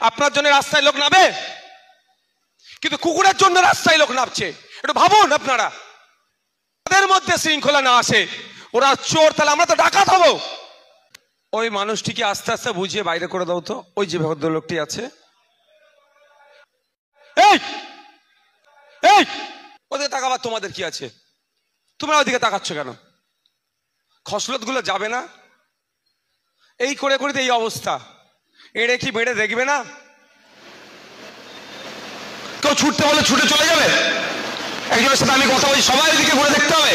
আপনার জন্য রাস্তায় লোক নামবে, কিন্তু কুকুরের জন্য রাস্তায় লোক নামছে। একটু ভাবুন আপনারা, তাদের মধ্যে শৃঙ্খলা না আসে, ওরা চোর, তাহলে আমরা তো ডাকাত হবো। ওই মানুষটিকে আস্তে আস্তে বুঝিয়ে বাইরে করে দাও তো, ওই যে ভদ্রলোকটি আছে। এই এই ওদিকে তাকাবার তোমাদের কি আছে? তোমরা ওদিকে তাকাচ্ছ কেন? খসলত গুলো যাবে না? এই করে করে এই অবস্থা। এড়ে কি বেড়ে দেখবে না? কেউ ছুটতে বলে ছুটে চলে যাবে। একজনের সাথে আমি কথা বলছি, সবাই ওদিকে ঘুরে দেখতে হবে।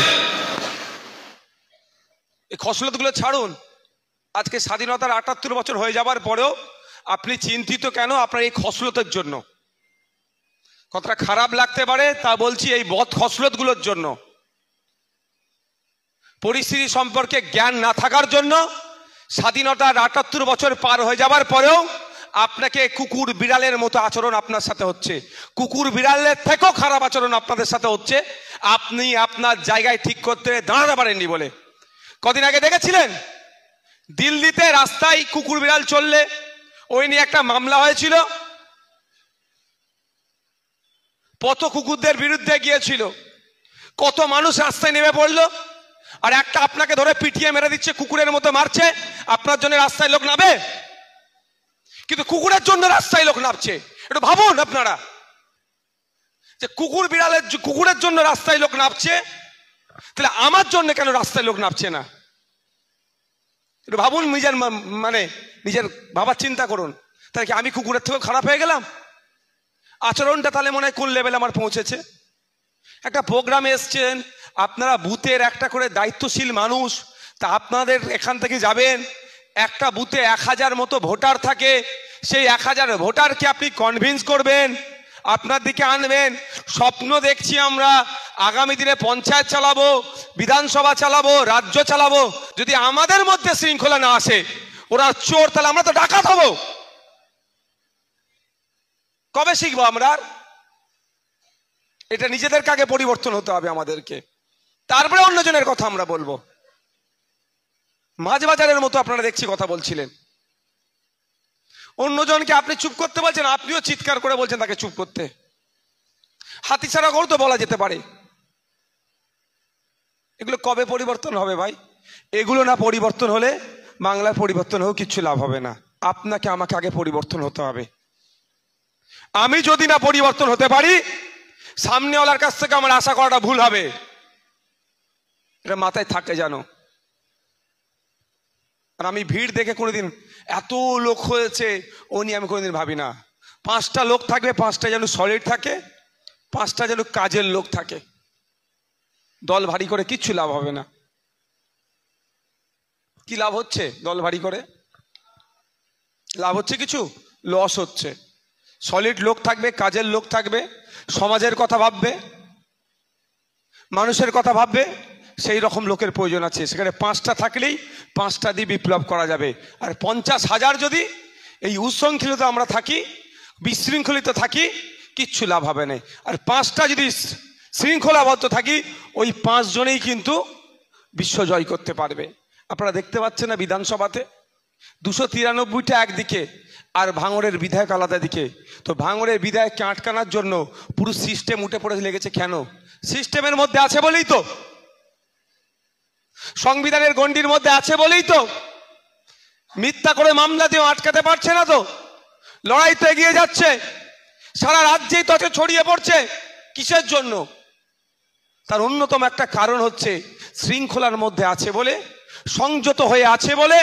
এই খসলত গুলো ছাড়ুন। আজকে স্বাধীনতার ৭৮ বছর হয়ে যাবার পরেও আপনি চিন্তিত কেন? আপনার এই খসলতের জন্য। কথাটা খারাপ লাগতে পারে, তা বলছি এই বদ খসলত গুলোর জন্য। পরিস্থিতি সম্পর্কে জ্ঞান না থাকার জন্য স্বাধীনতার ৭৮ বছর পার হয়ে যাবার পরেও আপনাকে কুকুর বিড়ালের মতো আচরণ আপনার সাথে হচ্ছে। কুকুর বিড়ালের থেকেও খারাপ আচরণ আপনাদের সাথে হচ্ছে, আপনি আপনার জায়গায় ঠিক করতে দাঁড়াতে পারেননি বলে। কদিন আগে দেখেছিলেন দিল্লিতে রাস্তায় কুকুর বিড়াল চললে ওই নিয়ে একটা মামলা হয়েছিল। পথ কুকুরদের বিরুদ্ধে গিয়েছিল, কত মানুষ রাস্তায় নেমে পড়লো, আর একটা আপনাকে ধরে পিটিয়ে মেরে দিচ্ছে, কুকুরের মতো মারছে। আপনার জন্য রাস্তায় লোক নামবে, কিন্তু কুকুরের জন্য রাস্তায় লোক নামছে। একটু ভাবুন আপনারা, যে কুকুরের জন্য রাস্তায় লোক নামছে, তাহলে আমার জন্য কেন রাস্তায় লোক নামছে না? একটু ভাবুন, নিজের ভাবার চিন্তা করুন। তাহলে কি আমি কুকুরের থেকেও খারাপ হয়ে গেলাম? আচরণটা তাহলে মনে হয় কোন লেভেলে আমার পৌঁছেছে। একটা প্রোগ্রামে এসছেন আপনারা, বুথের একটা করে দায়িত্বশীল মানুষ, তা আপনাদের এখান থেকে যাবেন, একটা বুথে 1000 মতো ভোটার থাকে, সেই 1000 ভোটারকে আপনি কনভিন্স করবেন, আপনার দিকে আনবেন। স্বপ্ন দেখছি আমরা আগামী দিনে পঞ্চায়েত চালাবো, বিধানসভা চালাবো, রাজ্য চালাবো। যদি আমাদের মধ্যে শৃঙ্খলা না আসে, ওরা চোর, তাহলে আমরা তো ডাকাত হবো। কবে শিখবো আমরা? এটা নিজেদের আগে পরিবর্তন হতে হবে আমাদেরকে, তারপরে অন্যজনের কথা আমরা বলবো। মাঝ বাজারের মতো আপনারা দেখছি কথা বলছিলেন, অন্যজনকে আপনি চুপ করতে বলছেন, আপনিও চিৎকার করে বলছেন তাকে চুপ করতে। হাতিছাড়া করে তো বলা যেতে পারে। এগুলো কবে পরিবর্তন হবে ভাই? এগুলো না পরিবর্তন হলে বাংলার পরিবর্তন হোক কিচ্ছু লাভ হবে না। আপনাকে আমাকে আগে পরিবর্তন হতে হবে। আমি যদি না পরিবর্তন হতে পারি, সামনেওয়ালার কাছ থেকে আমার আশা করাটা ভুল হবে। এটা মাথায় থাকে জানো। আর আমি ভিড় দেখে কোনোদিন এত লোক হয়েছে ও নিয়ে আমি কোনোদিন ভাবি না। 5টা লোক থাকবে, 5টা যেন সলিড থাকে, 5টা যেন কাজের লোক থাকে। দল ভারী করে কিচ্ছু লাভ হবে না। কি লাভ হচ্ছে দল ভারী করে? লাভ হচ্ছে কিছু? লস হচ্ছে। সলিড লোক থাকবে, কাজের লোক থাকবে, সমাজের কথা ভাববে, মানুষের কথা ভাববে, সেই রকম লোকের প্রয়োজন আছে। সেখানে 5টা থাকলেই 5টা দিয়ে বিপ্লব করা যাবে। আর 50,000 যদি এই উচ্ছৃঙ্খলিত আমরা থাকি, বিশৃঙ্খলিত থাকি, কিচ্ছু লাভ হবে না। আর 5টা যদি শৃঙ্খলাবদ্ধ থাকি, ওই 5 জনেই কিন্তু বিশ্ব জয় করতে পারবে। আপনারা দেখতে পাচ্ছেন না বিধানসভাতে 293টা একদিকে, আর ভাঙড়ের বিধায়ক আলাদা দিকে। তো ভাঙড়ের বিধায়ককে আটকানোর জন্য পুরো সিস্টেম উঠে পড়ে লেগেছে। কেন? সিস্টেমের মধ্যে আছে বলেই তো, সংবিধানের গণ্ডির মধ্যে আছে বলেই তো। মিথ্যা করে মামলা দিয়ে আটকাতে পারছে না তো, লড়াই তো এগিয়ে যাচ্ছে, সারা রাজ্যেই তো ছড়িয়ে পড়ছে। কিসের জন্য? তার অন্যতম একটা কারণ হচ্ছে শৃঙ্খলার মধ্যে আছে বলে, সংযত হয়ে আছে বলে,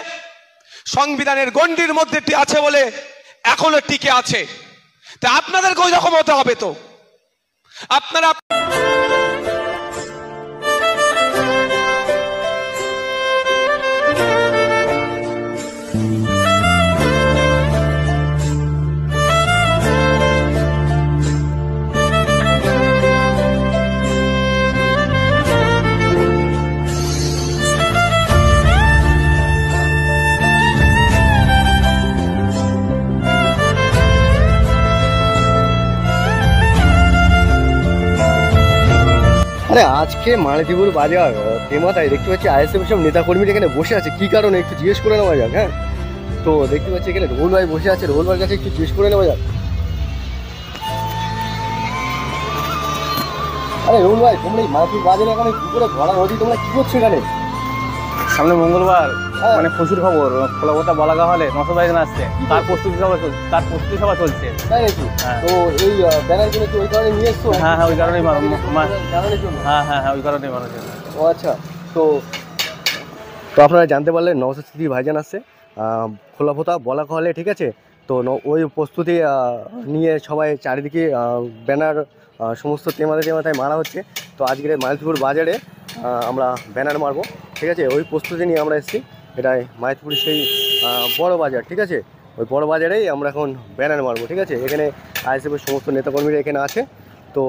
সংবিধানের গণ্ডির মধ্যে আছে বলে এখনো টিকে আছে। তা আপনাদেরকে ওই রকম হতে হবে। তো আপনারা আজকে মালতীপুর বাজার তেমাতায় দেখতে পাচ্ছি আইএসএফ সব নেতাকর্মীরা এখানে বসে আছে। কি কারণে একটু জিজ্ঞেস করে নেওয়া যাক। হ্যাঁ, তো দেখতে পাচ্ছি এখানে রোল ভাই বসে আছে, রোল ভাইয়ের কাছে একটু জিজ্ঞেস করে নেওয়া যাক। আরে রোল ভাই, তোমরা এই মায়াপুর বাজারে এখানে পুকুরে ভরা নদী, তোমরা কি করছো এখানে? সামনে মঙ্গলবার, হ্যাঁ। মানে খুশির খবর, খোলাপোতা বলাগা হলে 900 বাইক আসছে, তার প্রস্তুতি সভা চলছে। তাই নাকি? হ্যাঁ। তো এই ব্যানারগুলো কি ওই কারণে নিয়ে এসছো? হ্যাঁ ওই কারণেই জানানোর জন্য? হ্যাঁ ওই কারণেই মানুষ। ও আচ্ছা। তো তো আপনারা জানতে পারলেন নওশাদ সিদ্দিকী ভাইজান আসছে খোলাপোতা বলাকা হলে, ঠিক আছে। তো ওই প্রস্তুতি নিয়ে সবাই চারিদিকে ব্যানার সমস্ত তেমাতায় মারা হচ্ছে। তো আজকের মাইলপুর বাজারে আমরা ব্যানার মারবো, ঠিক আছে। ওই প্রস্তুতি নিয়ে আমরা এসেছি, এটাই মাইলপুরের সেই বড় বাজার, ঠিক আছে। ওই বড় বাজারেই আমরা এখন ব্যানার মারবো, ঠিক আছে। এখানে আইএসএফের সমস্ত নেতাকর্মীরা এখানে আছে। তো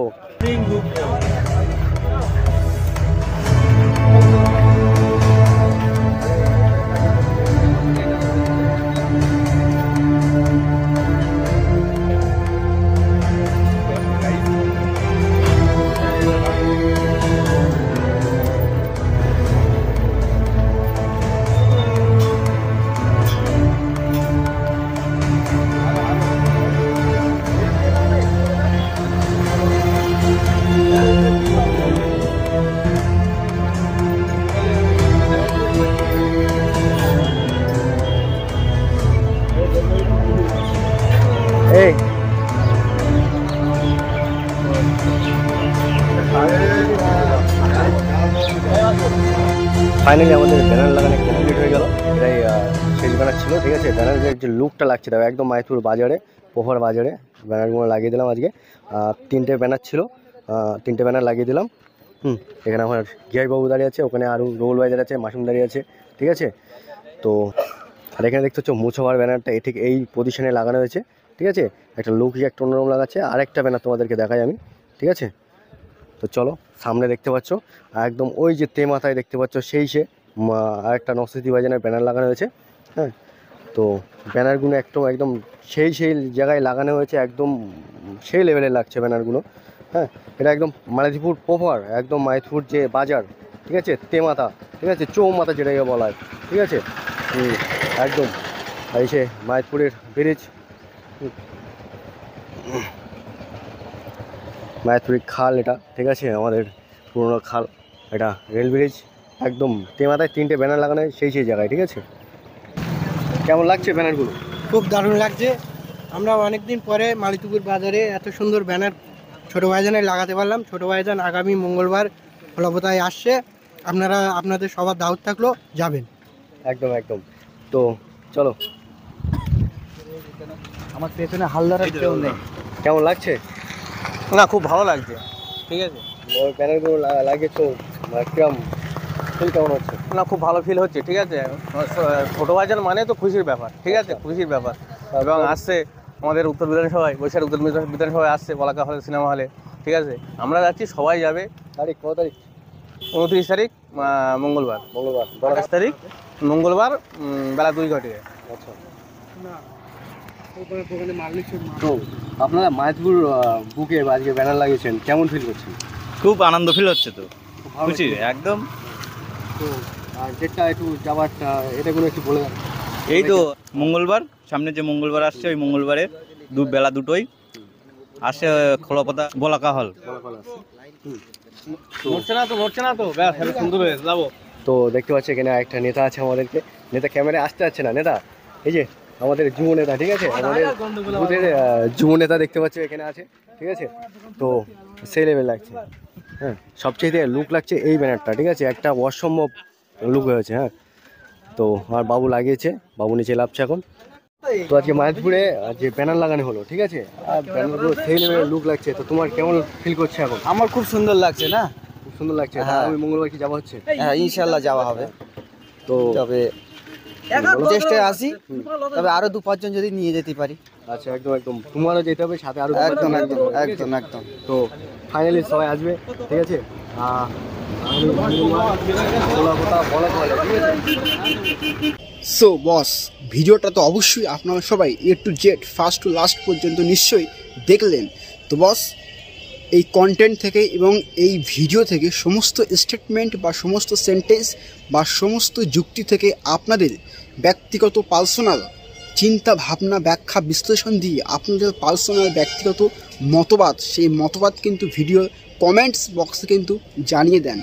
এই ফাইনালি আমাদের ব্যানার লাগানো কমপ্লিট হয়ে গেল। এটাই শেষ ব্যানার ছিল, ঠিক আছে। ব্যানারের যে লুকটা লাগছে দেখো, একদম মাইথুর বাজারে, পোহার বাজারে ব্যানারগুলো লাগিয়ে দিলাম আজকে। 3টে ব্যানার ছিল, 3টে ব্যানার লাগিয়ে দিলাম। এখানে আমার গিয়াইবাবু দাঁড়িয়ে আছে, ওখানে আরও রোল ভাই দাঁড়িয়ে আছে, মাসুম দাঁড়িয়ে আছে, ঠিক আছে। তো আর এখানে দেখতে হচ্ছে মুছোভার ব্যানারটা ঠিক এই পজিশনে লাগানো হয়েছে, ঠিক আছে। একটা লুক একটা অন্যরকম লাগাচ্ছে। আরেকটা ব্যানার তোমাদেরকে দেখাই আমি, ঠিক আছে। তো চলো, সামনে দেখতে পাচ্ছ একদম ওই যে তেমাথায় দেখতে পাচ্ছ সেই আরেকটা নওশাদ সিদ্দিকী ভাইজানের ব্যানার লাগানো হয়েছে। হ্যাঁ, তো ব্যানারগুলো একদম সেই জায়গায় লাগানো হয়েছে, একদম সেই লেভেলের লাগছে ব্যানারগুলো। হ্যাঁ, এটা একদম মালতীপুর প্রপার, একদম মাইথপুর যে বাজার, ঠিক আছে, তেমাথা, ঠিক আছে, চৌমাথা যেটাকে বলা হয়, ঠিক আছে। একদম এই সে মাইথপুরের ব্রিজ, মায়াতুরি খাল এটা, ঠিক আছে, আমাদের পুরোনো খাল, এটা রেল ব্রিজ, একদম তেমাথায় 3টে ব্যানার লাগানো সেই জায়গায়, ঠিক আছে। কেমন লাগছে ব্যানারগুলো? খুব দারুণ লাগছে। আমরা অনেকদিন পরে মালিতুপুর বাজারে এত সুন্দর ব্যানার ছোটো ভাইজানের লাগাতে পারলাম। ছোটো ভাইজান আগামী মঙ্গলবার খোলাপোতায় আসছে, আপনাদের সবার দাওয়াত থাকলো, যাবেন। একদম। তো চলো, আমার পেছনে হালদারের কেউ নেই। কেমন লাগছে? না খুব ভালো লাগছে, ঠিক আছে। ওই ব্যানারগুলো লাগিয়েছো, কিরম ফিল কেমন হচ্ছে? না খুব ভালো ফিল হচ্ছে, ঠিক আছে। ছোটো বাজার মানে তো খুশির ব্যাপার, ঠিক আছে, খুশির ব্যাপার। এবং আসছে আমাদের উত্তর বিধানসভায়, বৈশাখ উত্তর বিধানসভায় আসছে বলাকা হলে, সিনেমা হলে, ঠিক আছে। আমরা যাচ্ছি, সবাই যাবে। তারিখ কত তারিখ? 29 তারিখ মঙ্গলবার। 28 তারিখ মঙ্গলবার বেলা 2 ঘটিকে। আচ্ছা। তো আপনারা মায়াতুর বুকে আজকে ব্যানার লাগিয়েছেন, কেমন ফিল করছেন? খুব আনন্দ ফিল হচ্ছে, তো খুশি একদম। তো আর ডেটটা একটু যাওয়ার এটা কোনো একটু বলে দেন। এই তো মঙ্গলবার, সামনে যে মঙ্গলবার আসছে, ওই মঙ্গলবারে বেলা 2টোয় আসে খোলাপোতা বলাকা হল। নড়ছে না তো ব্যাস, সুন্দর হয়েছে, যাবো। তো দেখতে পাচ্ছি এখানে একটা নেতা আছে আমাদেরকে, নেতা ক্যামেরায় আসতে যাচ্ছে না, নেতা এই যে আমাদের যুব নেতা, ঠিক আছে, আমাদের বুথের যুব নেতা দেখতে পাচ্ছি এখানে আছে, ঠিক আছে। তো সেই লেভেল লাগছে। হ্যাঁ, সবচেয়ে লুক লাগছে এই ব্যানারটা, ঠিক আছে, একটা অসম্ভব লুক হয়েছে। হ্যাঁ, তো আর বাবু লাগিয়েছে, বাবু নিচে লাভছে এখন। তো আজকে মায়াতুরে যে ব্যানার লাগানো হলো, ঠিক আছে, আর ব্যানারগুলো সেই লেভেলের লুক লাগছে। তো তোমার কেমন ফিল করছে এখন? আমার খুব সুন্দর লাগছে। না, খুব সুন্দর লাগছে। হ্যাঁ। আমি মঙ্গলবার কি যাওয়া হচ্ছে? হ্যাঁ, ইনশাল্লাহ যাওয়া হবে। তো তবে চেষ্টায় আসি, তবে আরো 2-5 জন যদি নিয়ে যেতে পারি। আচ্ছা, একদম তোমারও যেতে হবে সাথে, আরো একদম। তো ফাইনালি সবাই আসবে, ঠিক আছে। সো বস, ভিডিওটা তো অবশ্যই আপনারা সবাই A to Z first to last পর্যন্ত নিশ্চয়ই দেখলেন। তো বস, এই কন্টেন্ট থেকে এবং এই ভিডিও থেকে সমস্ত স্টেটমেন্ট বা সমস্ত সেন্টেন্স বা সমস্ত যুক্তি থেকে আপনাদের ব্যক্তিগত পার্সোনাল চিন্তা ভাবনা ব্যাখ্যা বিশ্লেষণ দিয়ে আপনাদের পার্সোনাল ব্যক্তিগত মতবাদ, সেই মতবাদ কিন্তু ভিডিও কমেন্টস বক্সে কিন্তু জানিয়ে দেন।